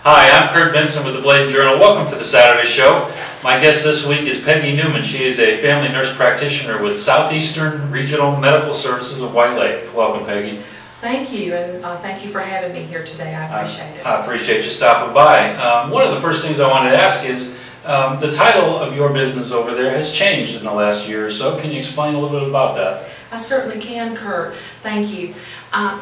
Hi, I'm Kurt Benson with the Bladen Journal. Welcome to the Saturday Show. My guest this week is Peggy Newman. She is a family nurse practitioner with Southeastern Regional Medical Services of White Lake. Welcome, Peggy. Thank you, and thank you for having me here today. I appreciate it. I appreciate you stopping by. One of the first things I wanted to ask is, the title of your business over there has changed in the last year or so. Can you explain a little bit about that? I certainly can, Kurt. Thank you.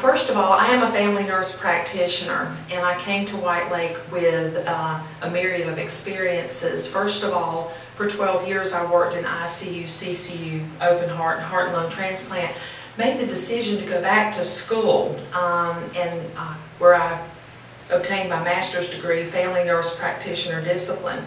First of all, I am a family nurse practitioner, and I came to White Lake with a myriad of experiences. First of all, for 12 years I worked in ICU, CCU, open heart, and heart and lung transplant. Made the decision to go back to school, where I obtained my master's degree, family nurse practitioner discipline.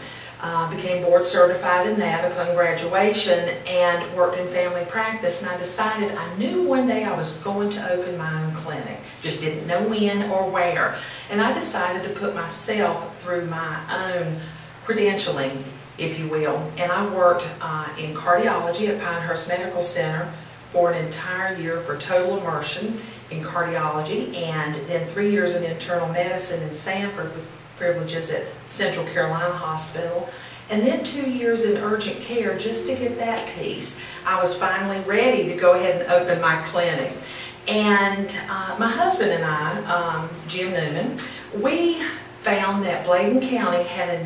Became board certified in that upon graduation and worked in family practice, and I decided I knew one day I was going to open my own clinic, just didn't know when or where, and I decided to put myself through my own credentialing, if you will, and I worked in cardiology at Pinehurst Medical Center for an entire year for total immersion in cardiology, and then 3 years in internal medicine in Sanford with privileges at Central Carolina Hospital, and then 2 years in urgent care just to get that piece. I was finally ready to go ahead and open my clinic. And my husband and I, Jim Newman, we found that Bladen County had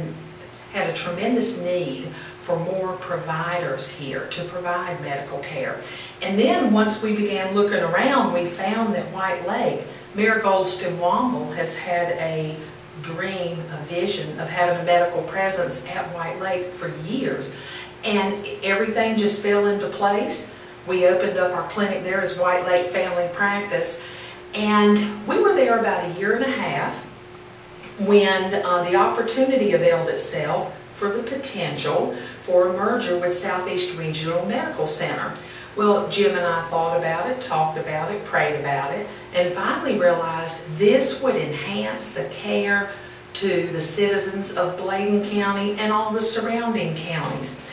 a tremendous need for more providers here to provide medical care. And then once we began looking around, we found that White Lake, Mayor Goldston Womble has had a dream, a vision of having a medical presence at White Lake for years, and everything just fell into place. We opened up our clinic there as White Lake Family Practice, and we were there about a year and a half when the opportunity availed itself for the potential for a merger with Southeastern Regional Medical Center. Well, Jim and I thought about it, talked about it, prayed about it, and finally realized this would enhance the care to the citizens of Bladen County and all the surrounding counties.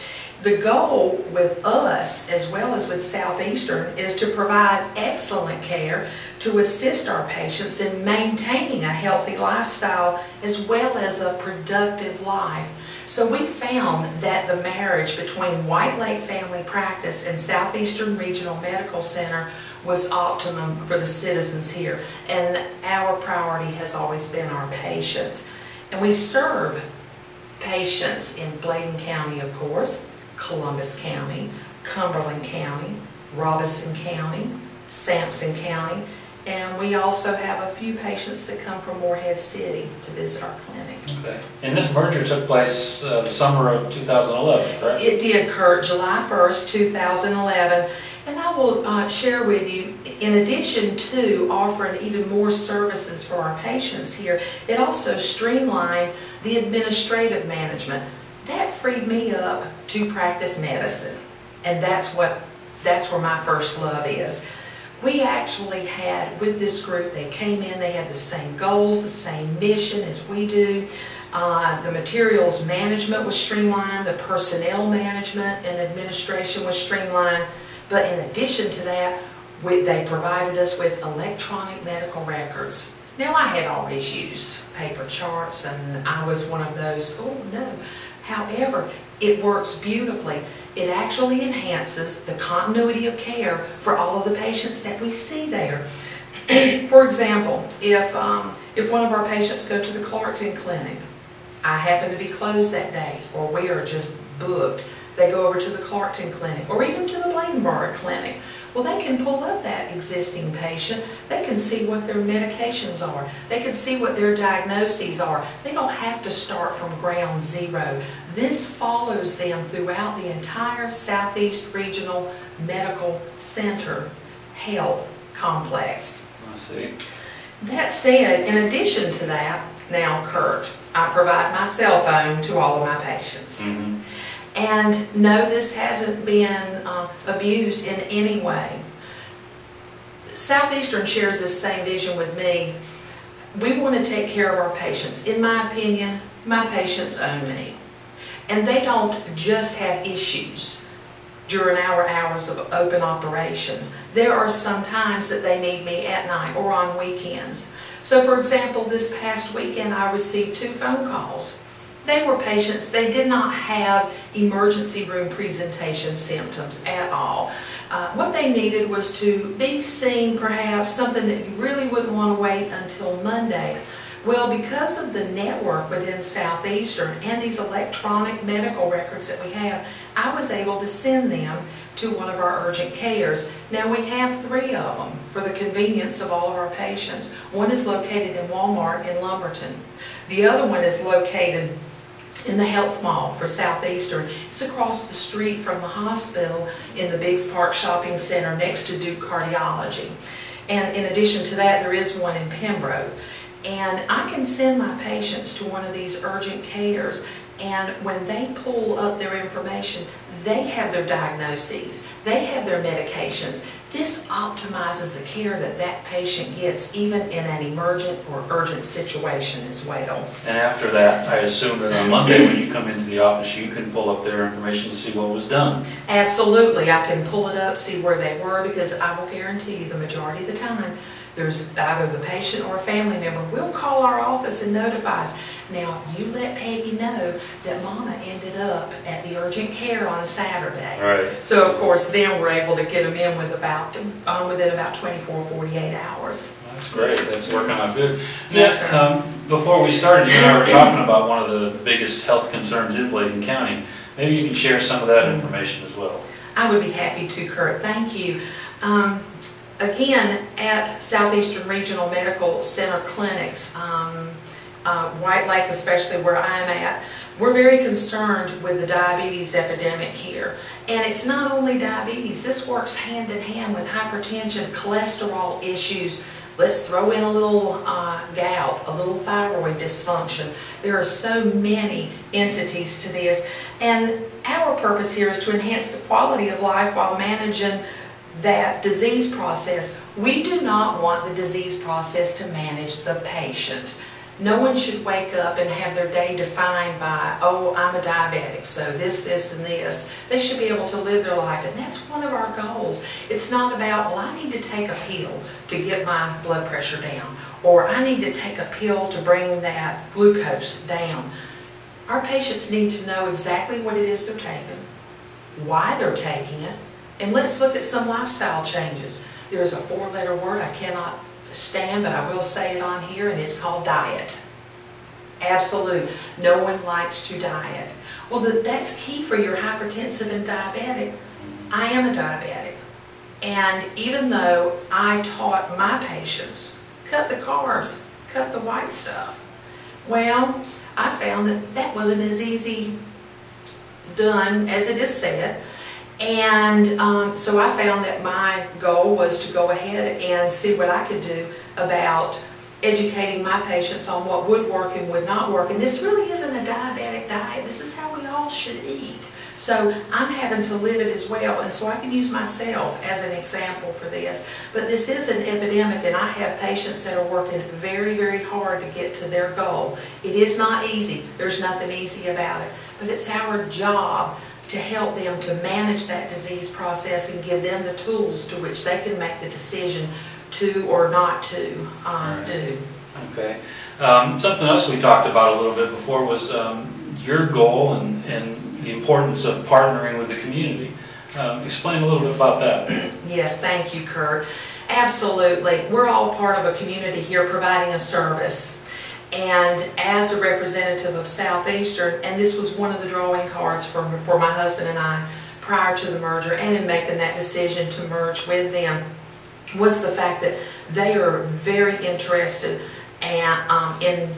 The goal with us, as well as with Southeastern, is to provide excellent care to assist our patients in maintaining a healthy lifestyle as well as a productive life. So we found that the marriage between White Lake Family Practice and Southeastern Regional Medical Center was optimum for the citizens here. And our priority has always been our patients. And we serve patients in Bladen County, of course, Columbus County, Cumberland County, Robeson County, Sampson County, and we also have a few patients that come from Morehead City to visit our clinic. Okay. And this merger took place the summer of 2011, correct? It did, Kurt, July 1st, 2011. And I will share with you, in addition to offering even more services for our patients here, it also streamlined the administrative management. That freed me up to practice medicine. And that's where my first love is. We actually had, with this group, they came in, they had the same goals, the same mission as we do. The materials management was streamlined, the personnel management and administration was streamlined. But in addition to that, they provided us with electronic medical records. Now, I had always used paper charts, and I was one of those, oh no. However, it works beautifully. It actually enhances the continuity of care for all of the patients that we see there. For example, if one of our patients go to the Clarkson Clinic, I happen to be closed that day, or we are just booked, they go over to the Clarkson Clinic, or even to the Bladenboro Clinic. Well, they can pull up that existing patient. They can see what their medications are. They can see what their diagnoses are. They don't have to start from ground zero. This follows them throughout the entire Southeast Regional Medical Center health complex. I see. That said, in addition to that, now, Kurt, I provide my cell phone to all of my patients. Mm-hmm. And no, this hasn't been abused in any way. Southeastern shares this same vision with me. We want to take care of our patients. In my opinion, my patients own me. And they don't just have issues. during our hours of open operation. There are some times that they need me at night or on weekends. So for example, this past weekend I received 2 phone calls. They were patients, they did not have emergency room presentation symptoms at all. What they needed was to be seen, perhaps something that you really wouldn't want to wait until Monday. Well, because of the network within Southeastern and these electronic medical records that we have, I was able to send them to one of our urgent cares. Now we have 3 of them for the convenience of all of our patients. One is located in Walmart in Lumberton. The other one is located in the Health Mall for Southeastern. It's across the street from the hospital in the Biggs Park Shopping Center next to Duke Cardiology. And in addition to that, there is one in Pembroke. And I can send my patients to one of these urgent cares, and when they pull up their information, they have their diagnoses, they have their medications. This optimizes the care that that patient gets, even in an emergent or urgent situation as well. And after that, I assume that on Monday when you come into the office, you can pull up their information to see what was done. Absolutely. I can pull it up, see where they were, because I will guarantee you the majority of the time, there's either the patient or a family member will call our office and notify us. Now, you let Peggy know that Mama ended up at the urgent care on Saturday. Right. So, of course, then we're able to get them in with within about 24, 48 hours. That's great. That's working out good. Yes, sir. Before we started, you and I were talking about one of the biggest health concerns in Bladen County. Maybe you can share some of that information as well. I would be happy to, Kurt. Thank you. Again, at Southeastern Regional Medical Center clinics, White Lake especially where I'm at, we're very concerned with the diabetes epidemic here. And it's not only diabetes, this works hand in hand with hypertension, cholesterol issues. Let's throw in a little gout, a little thyroid dysfunction. There are so many entities to this. And our purpose here is to enhance the quality of life while managing that disease process. We do not want the disease process to manage the patient. No one should wake up and have their day defined by, oh, I'm a diabetic, so this, and this. They should be able to live their life, and that's one of our goals. It's not about, well, I need to take a pill to get my blood pressure down, or I need to take a pill to bring that glucose down. Our patients need to know exactly what it is they're taking, why they're taking it, and let's look at some lifestyle changes. There's a 4-letter word I cannot stand, but I will say it on here, and it's called diet. Absolute. No one likes to diet. Well, that's key for your hypertensive and diabetic. I am a diabetic. And even though I taught my patients, cut the carbs, cut the white stuff, well, I found that that wasn't as easy done as it is said. And so I found that my goal was to go ahead and see what I could do about educating my patients on what would work and would not work. And this really isn't a diabetic diet. This is how we all should eat. So I'm having to live it as well. And so I can use myself as an example for this. But this is an epidemic, and I have patients that are working very, very hard to get to their goal. It is not easy. There's nothing easy about it. But it's our job to help them to manage that disease process and give them the tools to which they can make the decision to or not to do. Okay. Something else we talked about a little bit before was your goal and the importance of partnering with the community. Explain a little bit about that. Yes, thank you, Kurt. Absolutely. We're all part of a community here providing a service. And as a representative of Southeastern, and this was one of the drawing cards for my husband and I prior to the merger and in making that decision to merge with them, was the fact that they are very interested in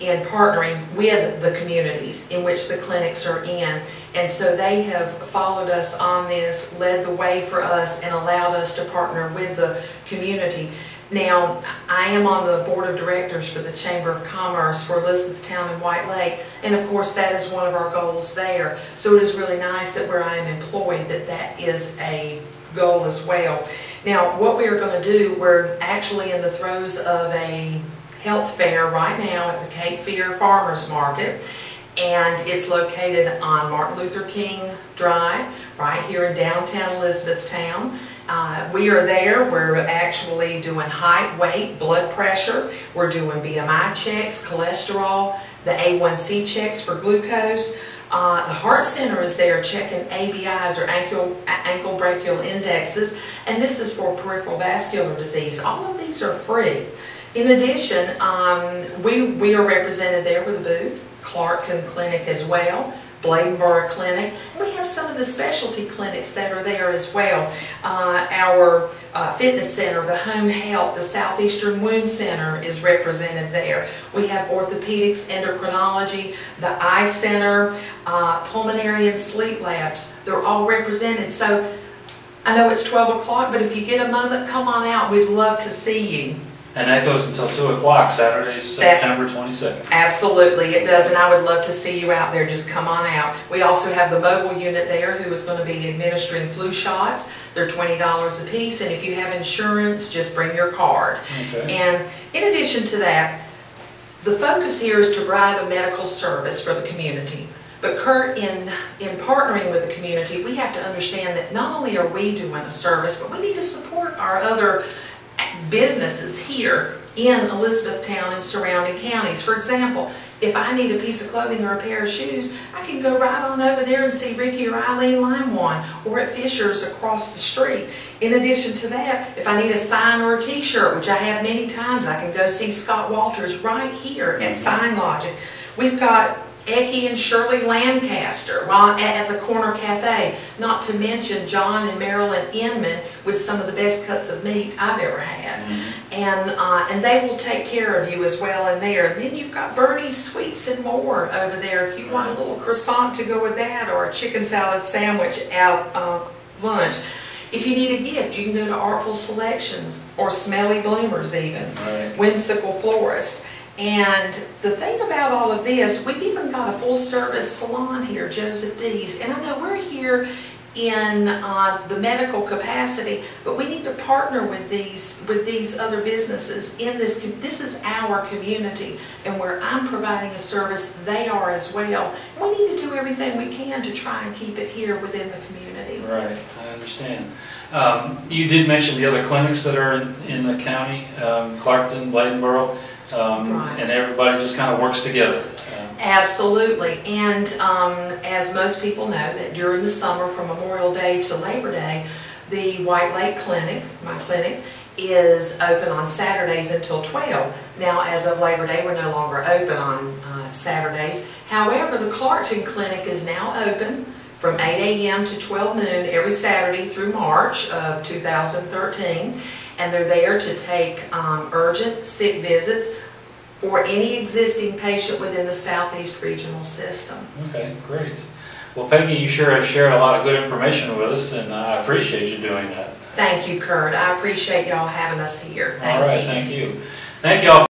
partnering with the communities in which the clinics are in. And so they have followed us on this, led the way for us, and allowed us to partner with the community. Now, I am on the board of directors for the Chamber of Commerce for Elizabethtown and White Lake, and of course that is one of our goals there. So it is really nice that where I am employed, that is a goal as well. Now, what we are going to do, we're actually in the throes of a health fair right now at the Cape Fear Farmers Market, and it's located on Martin Luther King Drive, right here in downtown Elizabethtown. We are there. We're actually doing height, weight, blood pressure. We're doing BMI checks, cholesterol, the A1C checks for glucose. The Heart Center is there checking ABIs, or ankle brachial indexes, and this is for peripheral vascular disease. All of these are free. In addition, we are represented there with a booth, Clarkton Clinic as well, Bladenboro Clinic. We have some of the specialty clinics that are there as well. Our fitness center, the home health, the Southeastern Wound Center is represented there. We have orthopedics, endocrinology, the eye center, pulmonary and sleep labs. They're all represented. So I know it's 12 o'clock, but if you get a moment, come on out. We'd love to see you. And that goes until 2 o'clock, Saturday, September 22nd. Absolutely, it does, and I would love to see you out there. Just come on out. We also have the mobile unit there who is going to be administering flu shots. They're $20 a piece, and if you have insurance, just bring your card. Okay. And in addition to that, the focus here is to provide a medical service for the community. But Kurt, in partnering with the community, we have to understand that not only are we doing a service, but we need to support our other businesses here in Elizabethtown and surrounding counties. For example, if I need a piece of clothing or a pair of shoes, I can go right on over there and see Ricky or Eileen Limewan, or at Fisher's across the street. In addition to that, if I need a sign or a t-shirt, which I have many times, I can go see Scott Walters right here at Sign Logic. We've got Eckie and Shirley Lancaster at the Corner Cafe, not to mention John and Marilyn Inman with some of the best cuts of meat I've ever had. And they will take care of you as well in there. And then you've got Bernie's Sweets and More over there if you want a little croissant to go with that, or a chicken salad sandwich at lunch. If you need a gift, you can go to Artful Selections or Smelly Bloomers even, Whimsical Florist. And the thing about all of this, we've even got a full-service salon here, Joseph D's. And I know we're here in the medical capacity, but we need to partner with these other businesses in this. This is our community, and where I'm providing a service, they are as well. We need to do everything we can to try and keep it here within the community. Right, I understand. You did mention the other clinics that are in the county, Clarkton, Bladenboro. And everybody just kind of works together. Absolutely, and as most people know, that during the summer from Memorial Day to Labor Day, the White Lake Clinic, my clinic, is open on Saturdays until 12. Now, as of Labor Day, we're no longer open on Saturdays. However, the Clarkton Clinic is now open from 8 a.m. to 12 noon every Saturday through March of 2013. And they're there to take urgent sick visits for any existing patient within the Southeast Regional System. Okay, great. Well, Peggy, you sure have shared a lot of good information with us, and I appreciate you doing that. Thank you, Kurt. I appreciate y'all having us here. All right, thank you. Thank you all.